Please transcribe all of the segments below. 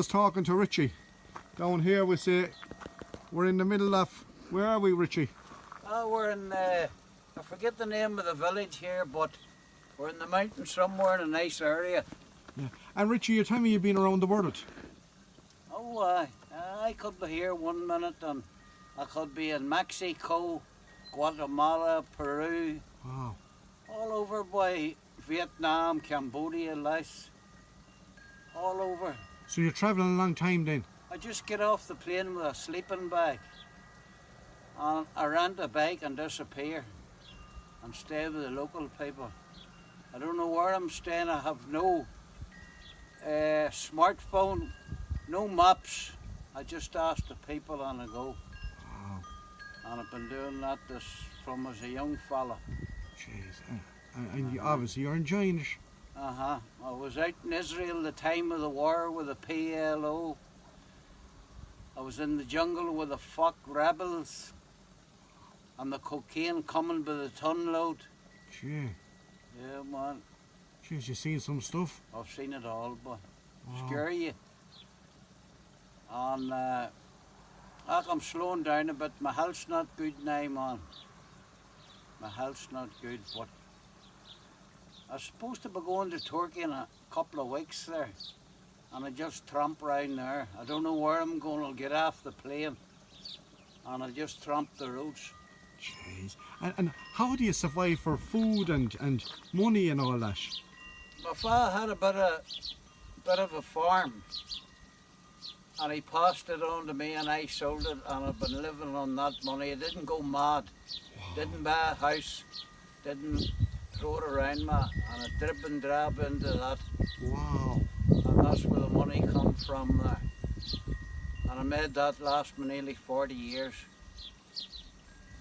was talking to Richie. Down here we say we're in the middle of, where are we, Richie? We're in, I forget the name of the village here, but we're in the mountains somewhere in a nice area. Yeah. And Richie, you're telling me you've been around the world. Oh, I could be here 1 minute and I could be in Mexico, Guatemala, Peru, Wow. all over by Vietnam, Cambodia, Laos, all over. So you're travelling a long time then? I just get off the plane with a sleeping bag and I rent a bike and disappear and stay with the local people. I don't know where I'm staying. I have no smartphone, no maps. I just ask the people and I go. Wow. And I've been doing that from as a young fella. Jeez. And you, obviously you're enjoying it. I was out in Israel the time of the war with the PLO. I was in the jungle with the fuck rebels and the cocaine coming by the ton load. Gee. Yeah, man. Jeez, you seen some stuff? I've seen it all, but Wow. scare you. And I'm slowing down a bit. My health's not good now, man. My health's not good, but I was supposed to be going to Turkey in a couple of weeks there. And I just tramp around there. I don't know where I'm going. I'll get off the plane and I'll just tramp the roads. Jeez. And how do you survive for food and money and all that? My father had a bit of a farm and he passed it on to me and I sold it and I've been living on that money. I didn't go mad, didn't buy a house, didn't throw it around me, and I drip and drab into that. Wow. And that's where the money come from there. And I made that last me nearly 40 years.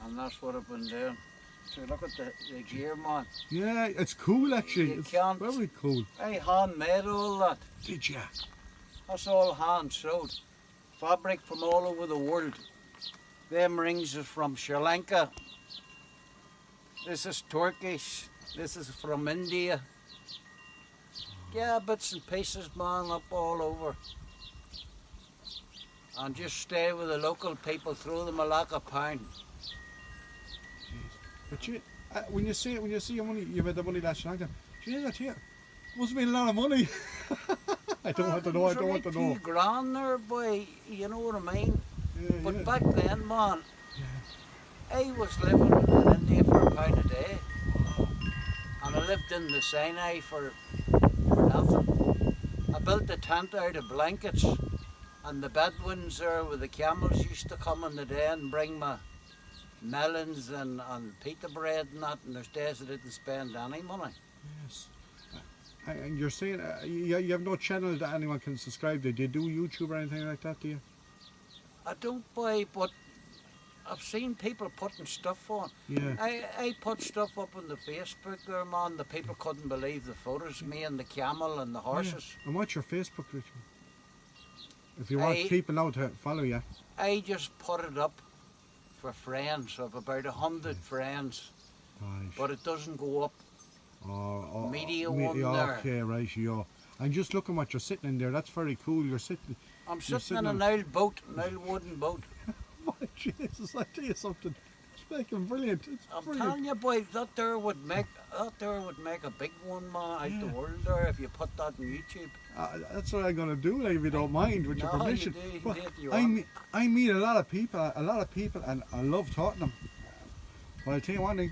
And that's what I've been doing. So look at the gear, man. Yeah, it's cool actually. You It's can't- very cool. I handmade all that. Did ya? That's all hand sewed. Fabric from all over the world. Them rings is from Sri Lanka. This is Turkish. This is from India. Yeah, bits and pieces, man, up all over. And just stay with the local people, throw them a lakh a pound. But you, when you see your money, you've had the money last night. Gee, that here must have been a lot of money. I don't want to know. I don't want to know. 2 grand there, boy. You know what I mean? Yeah, But yeah. back then, man, I was living in India for £1 a day. And I lived in the Sinai for nothing. I built a tent out of blankets, and the Bedouins there with the camels used to come in the day and bring me melons and pita bread and that, and there's days I didn't spend any money. Yes. And you're saying you have no channel that anyone can subscribe to. Do you do YouTube or anything like that, do you? I don't buy, but I've seen people putting stuff on. Yeah. I put stuff up on the Facebook there, man. The people couldn't believe the photos, me and the camel and the horses. Yeah. And what's your Facebook, Richie? If you want people now to follow you. I just put it up for friends. I've about 100 friends, Right. but it doesn't go up. Media one yeah, there. Okay, right, yeah. And just looking what you're sitting in there, that's very cool. You're sitting. I'm You're sitting in sitting an old boat, an old wooden boat. My Jesus, I tell you something. It's making brilliant. It's I'm brilliant. telling you, boy, that there would make a big one, man, out the world there if you put that on YouTube. That's what I'm gonna do, like, if you don't mind, with your No, you permission. do, you But do if you I want. meet, I meet a lot of people, and I love talking to them. But I tell you one thing,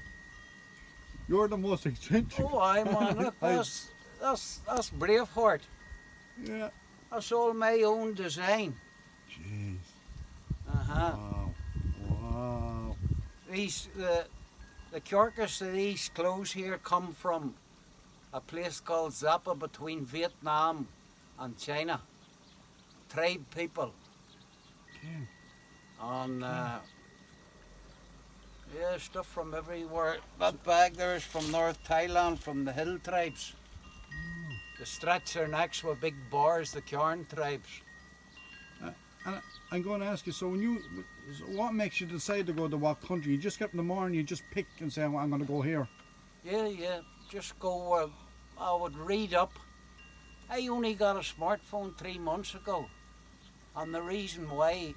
you're the most eccentric. Oh, I man, look, that's Braveheart. Yeah. That's all my own design. Jeez. Uh-huh. Wow. These the carcass of these clothes here come from a place called Zappa between Vietnam and China. Tribe people. Okay. And yeah, stuff from everywhere. That bag there is from North Thailand, from the hill tribes. They stretch their necks with big bars, the Karen tribes. And I'm going to ask you, so what makes you decide to go to what country? You just get up in the morning, you just pick and say, well, I'm going to go here. Yeah, just go, I would read up. I only got a smartphone 3 months ago. And the reason why,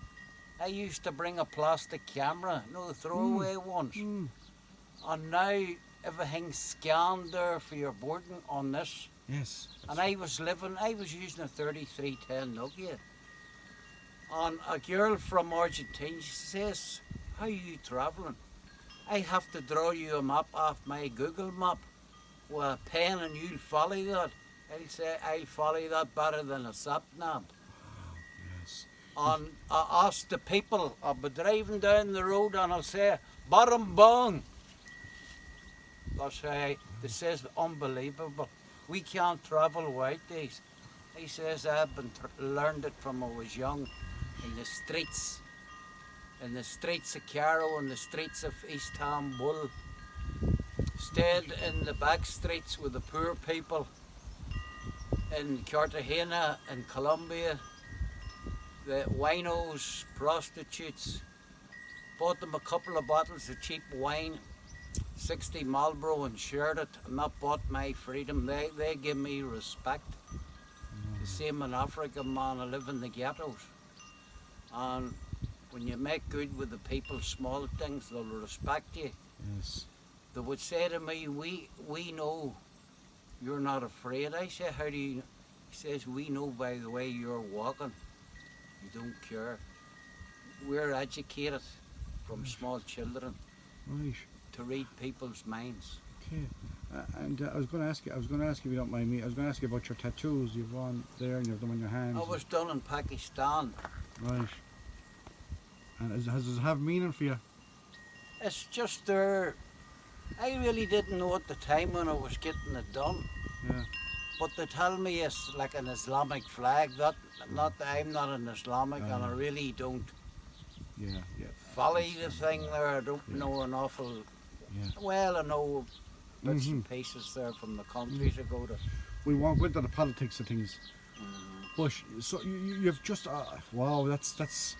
I used to bring a plastic camera, you know, the throwaway ones. And now everything's scanned there for your boarding on this. Yes. And I was using a 3310 Nokia. And a girl from Argentina, she says, how are you travelling? I have to draw you a map off my Google map with a pen and you'll follow that. I'll say, I'll follow that better than a sat nav. Yes. And I ask the people, I'll be driving down the road and I'll say, bottom bong. That's how this is unbelievable. We can't travel without these. He says, I've learned it from I was young in the streets of Cairo, in the streets of Istanbul. Stayed in the back streets with the poor people in Cartagena in Colombia. The winos, prostitutes. Bought them a couple of bottles of cheap wine, 60 Marlboro, and shared it, and that bought my freedom. They give me respect. The same in Africa, man. I live in the ghettos. And when you make good with the people, small things, they'll respect you. Yes. They would say to me, we know you're not afraid. I say, how do you know? He says, we know by the way you're walking. You don't care. We're educated from small children Right. to read people's minds. Okay. And I was going to ask you if you don't mind me. I was going to ask you about your tattoos. You've one there and you have them on your hands. I was done in Pakistan. Right. And does it have meaning for you? It's just there. I really didn't know at the time when I was getting it done. Yeah. But they tell me it's like an Islamic flag. Not that I'm not an Islamic, and I really don't Yeah. Yeah. follow the thing there. I don't know an awful. Yeah. Well, I know bits and pieces there from the countries I go to. We won't go into the politics of things. But so you've just wow. That's.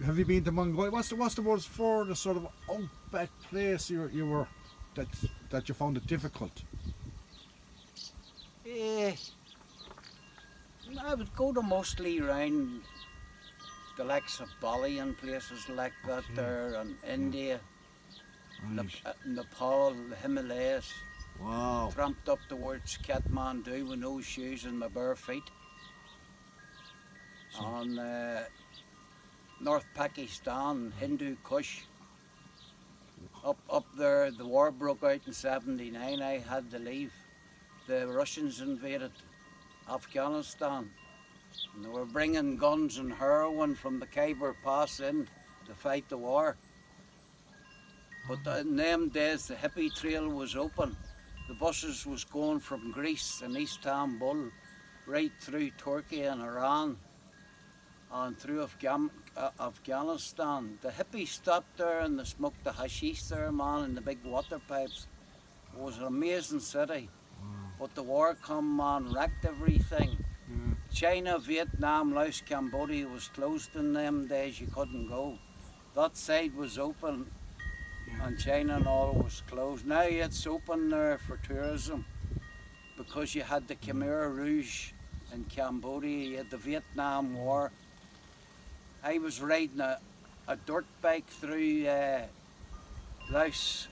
Have you been to Mongolia? What's the world's furthest sort of outback place you were that you found it difficult? Yeah, I would go to mostly around the likes of Bali and places like that there, and India, Nepal, the Himalayas. Wow. Tramped up towards Kathmandu with no shoes and my bare feet. On North Pakistan, Hindu Kush. Up there, the war broke out in '79. I had to leave. The Russians invaded Afghanistan. And they were bringing guns and heroin from the Khyber Pass in to fight the war. But in them days, the hippie trail was open. The buses was going from Greece and Istanbul right through Turkey and Iran and through Afghanistan. The hippies stopped there and they smoked the hashish there, man, in the big water pipes. It was an amazing city. But the war come, man, wrecked everything. China, Vietnam, Laos, Cambodia was closed in them days. You couldn't go. That side was open, and China and all was closed. Now it's open there for tourism because you had the Khmer Rouge in Cambodia, you had the Vietnam War. I was riding a dirt bike through Laos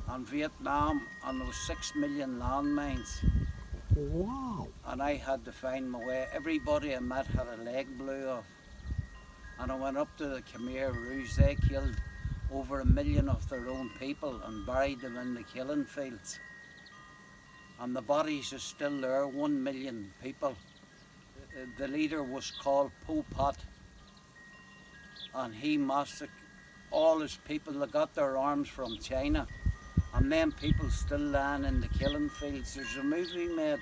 and Vietnam, and there was 6 million landmines. Wow. And I had to find my way. Everybody I met had a leg blew off. And I went up to the Khmer Rouge. They killed over 1 million of their own people and buried them in the killing fields. And the bodies are still there, 1 million people. The leader was called Pol Pot. And he massacred all his people. They got their arms from China. And then people still lying in the killing fields. There's a movie made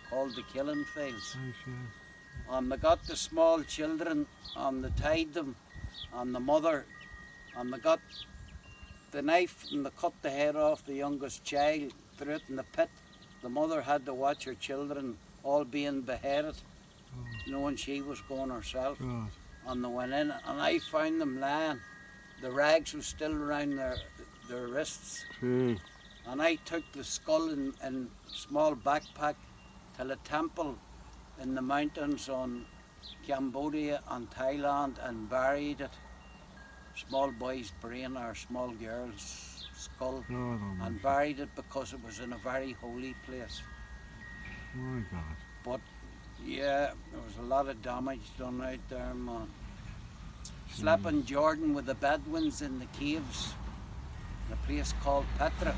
called The Killing Fields. And they got the small children and they tied them and the mother, and they got the knife and they cut the head off the youngest child, threw it in the pit. The mother had to watch her children all being beheaded, knowing she was going herself. And they went in and I found them lying. The rags were still around their wrists. And I took the skull in a small backpack to a temple in the mountains on Cambodia and Thailand and buried it. Small boy's brain or small girl's skull, Oh, no, and buried it because it was in a very holy place. my God. But yeah, there was a lot of damage done out there, man. Slept in Jordan with the Bedouins in the caves in a place called Petra.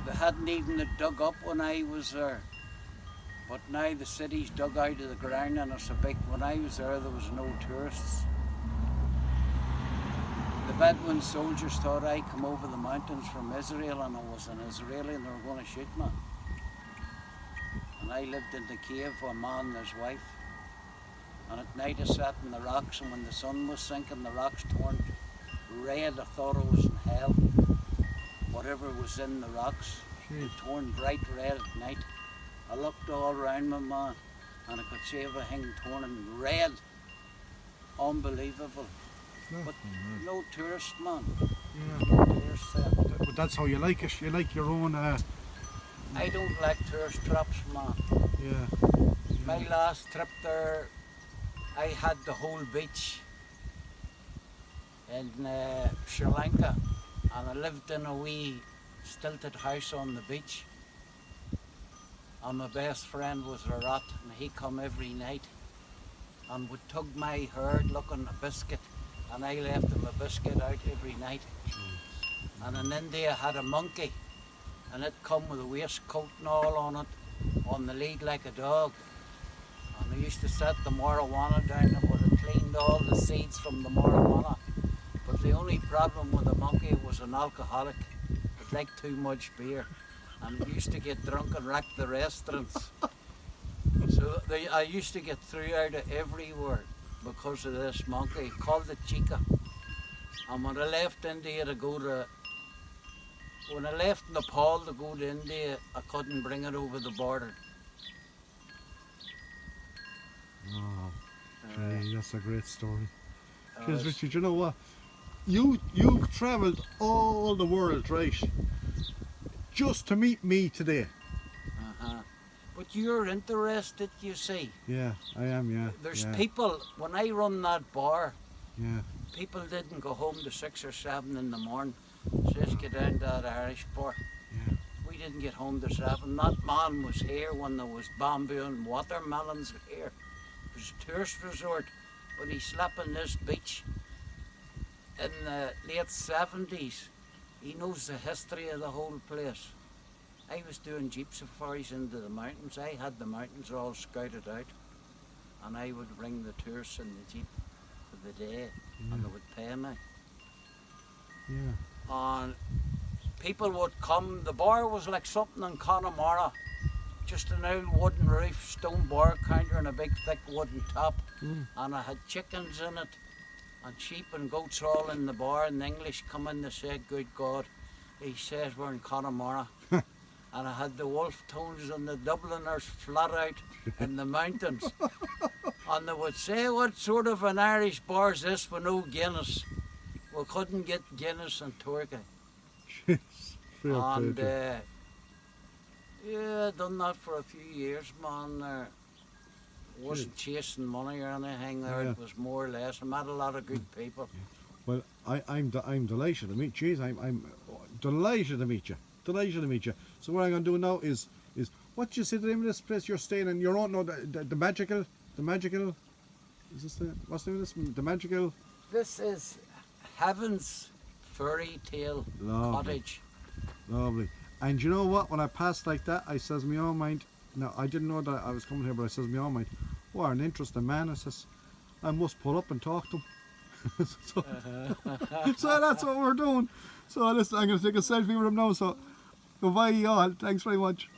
They hadn't even it dug up when I was there. But now the city's dug out of the ground and it's a big, when I was there was no tourists. The Bedouin soldiers thought I come over the mountains from Israel and I was an Israeli and they were going to shoot me. And I lived in the cave with a man and his wife. And at night I sat in the rocks, and when the sun was sinking the rocks turned red. I thought I was in hell. Whatever was in the rocks, it turned bright red at night. I looked all around me, man, and I could see everything turning red. Unbelievable. But no tourists, man. Yeah. No tourists there. But that's how you like it. You like your own. I don't like tourist traps, man. Yeah. My last trip there, I had the whole beach in Sri Lanka, and I lived in a wee stilted house on the beach. And my best friend was a rat, and he come every night and would tug my hair looking a biscuit, and I left him a biscuit out every night. And in India I had a monkey, and it come with a waistcoat and all on it, on the lead like a dog. And I used to set the marijuana down and would have cleaned all the seeds from the marijuana. But the only problem with the monkey was an alcoholic. It liked too much beer. And it used to get drunk and wreck the restaurants. So I used to get through out of everywhere because of this monkey, called it Chica. And when I left India to go to, when I left Nepal to go to India, I couldn't bring it over the border. Oh, gee, that's a great story. Uh, Because Richie, do you know what? You've travelled all the world, right? Just to meet me today. But you're interested, you see. Yeah, I am. Yeah. There's yeah, people, when I run that bar, Yeah. people didn't go home to 6 or 7 in the morning. Just get down to that Irish bar. Yeah. We didn't get home to 7. That man was here when there was bamboo and watermelons here. It was a tourist resort, but he slept on this beach in the late 70s. He knows the history of the whole place. I was doing jeep safaris into the mountains. I had the mountains all scouted out, and I would bring the tourists in the jeep for the day, and they would pay me. Yeah. And people would come. The bar was like something in Connemara, just an old wooden roof, stone bar counter and a big thick wooden top. And I had chickens in it and sheep and goats all in the bar, and the English come in to say, good God, he says we're in Connemara. And I had the wolf tones and the Dubliners flat out in the mountains. And they would say, what sort of an Irish bar is this with no Guinness? We couldn't get Guinness in Turkey. And yeah, done that for a few years, man. Wasn't chasing money or anything there. Yeah. It was more or less. I met a lot of good people. Well, I'm delighted to meet you. I'm delighted to meet you. Delighted to meet you. So what I'm going to do now is what do you say the name of this place you're staying in? You don't know the magical. Is this what's the name of this? The magical. This is Heaven's Fairy Tale Cottage. Lovely. And you know what? When I passed like that, I says, my own mind. Now I didn't know that I was coming here, but I says, my own mind. What an interesting man. I says, I must pull up and talk to him. So that's what we're doing. So listen, I'm going to take a selfie with him now. So goodbye, y'all. Thanks very much.